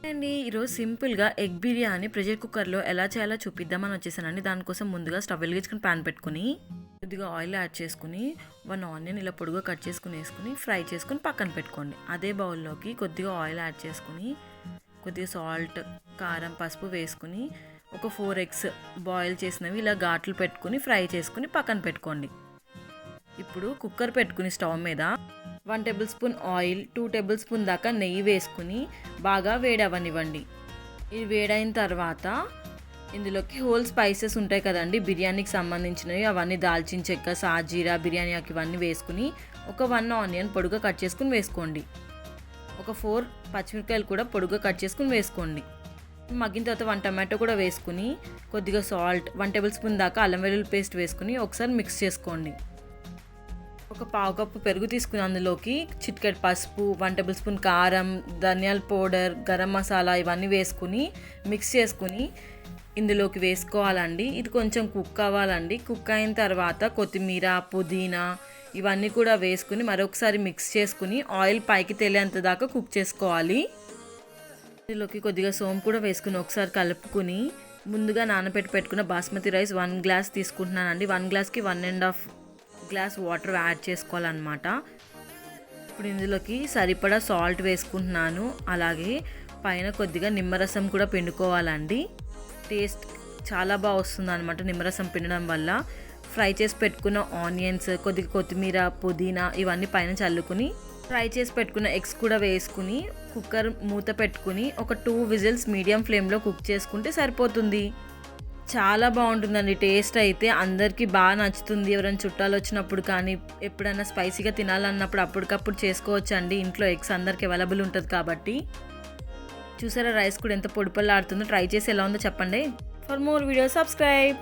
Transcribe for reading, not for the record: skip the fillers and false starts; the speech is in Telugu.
అండి ఈరోజు సింపుల్గా ఎగ్ బిర్యానీ ప్రెషర్ కుక్కర్లో ఎలా చేయాలో చూపిద్దామని వచ్చేసానండి. దానికోసం ముందుగా స్టవ్ వెలిగించుకుని ప్యాన్ పెట్టుకుని కొద్దిగా ఆయిల్ యాడ్ చేసుకుని 1 ఆనియన్ ఇలా పొడుగా కట్ చేసుకుని వేసుకుని ఫ్రై చేసుకుని పక్కన పెట్టుకోండి. అదే బౌల్లోకి కొద్దిగా ఆయిల్ యాడ్ చేసుకుని కొద్దిగా సాల్ట్, కారం, పసుపు వేసుకుని ఒక 4 ఎగ్స్ బాయిల్ చేసినవి ఇలా ఘాట్లు పెట్టుకుని ఫ్రై చేసుకుని పక్కన పెట్టుకోండి. ఇప్పుడు కుక్కర్ పెట్టుకుని స్టవ్ మీద 1 table spoon oil, 2 table spoon దాకా నెయ్యి వేసుకుని బాగా వేడవనివ్వండి. ఇది వేడైన తర్వాత ఇందులోకి హోల్ స్పైసెస్ ఉంటాయి కదండి బిర్యానీకి సంబంధించినవి, అవన్నీ దాల్చిన చెక్క, సాజీరా, బిర్యానీ ఆకు ఇవన్నీ వేసుకుని ఒక 1 ఆనియన్ పొడుగా కట్ చేసుకుని వేసుకోండి. ఒక 4 పచ్చిమిరపకాయలు కూడా పొడుగా కట్ చేసుకుని వేసుకోండి. మగ్గిన తర్వాత 1 టమాటో కూడా వేసుకుని కొద్దిగా సాల్ట్, 1 టేబుల్ స్పూన్ దాకా అల్లం వెల్లుల్లి పేస్ట్ వేసుకుని ఒకసారి మిక్స్ చేసుకోండి. ఒక పావు కప్పు పెరుగు తీసుకుని అందులోకి చిటికెడు పసుపు, 1 టేబుల్ స్పూన్ కారం, ధనియాల పౌడర్, గరం మసాలా ఇవన్నీ వేసుకుని మిక్స్ చేసుకుని ఇందులోకి వేసుకోవాలండి. ఇది కొంచెం కుక్ అవ్వాలండి. కుక్ అయిన తర్వాత కొత్తిమీర, పుదీనా ఇవన్నీ కూడా వేసుకుని మరొకసారి మిక్స్ చేసుకుని ఆయిల్ పైకి తేలేంత దాకా కుక్ చేసుకోవాలి. ఇందులోకి కొద్దిగా సోంపు కూడా వేసుకుని ఒకసారి కలుపుకుని ముందుగా పెట్టుకున్న బాస్మతి రైస్ 1 గ్లాస్ తీసుకుంటున్నానండి. 1 గ్లాస్కి 1.5 గ్లాస్ వాటర్ యాడ్ చేసుకోవాలన్నమాట. ఇప్పుడు ఇందులోకి సరిపడా సాల్ట్ వేసుకుంటున్నాను. అలాగే పైన కొద్దిగా నిమ్మరసం కూడా పిండుకోవాలండి. టేస్ట్ చాలా బాగా వస్తుంది అనమాట నిమ్మరసం పిండడం వల్ల. ఫ్రై చేసి పెట్టుకున్న ఆనియన్స్, కొద్దిగా కొత్తిమీర, పుదీనా ఇవన్నీ పైన చల్లుకుని ఫ్రై చేసి పెట్టుకున్న ఎగ్స్ కూడా వేసుకుని కుక్కర్ మూత పెట్టుకుని ఒక 2 విజిల్స్ మీడియం ఫ్లేమ్లో కుక్ చేసుకుంటే సరిపోతుంది. చాలా బాగుంటుందండి. టేస్ట్ అయితే అందరికీ బాగా నచ్చుతుంది. ఎవరైనా చుట్టాలు వచ్చినప్పుడు కానీ ఎప్పుడైనా స్పైసీగా తినాలన్నప్పుడు అప్పటికప్పుడు చేసుకోవచ్చు అండి. ఇంట్లో ఎగ్స్ అందరికి అవైలబుల్ ఉంటుంది కాబట్టి. చూసారా రైస్ కూడా ఎంత పొడిపొల్లాడుతుందో. ట్రై చేసి ఎలా ఉందో చెప్పండి. For more video subscribe.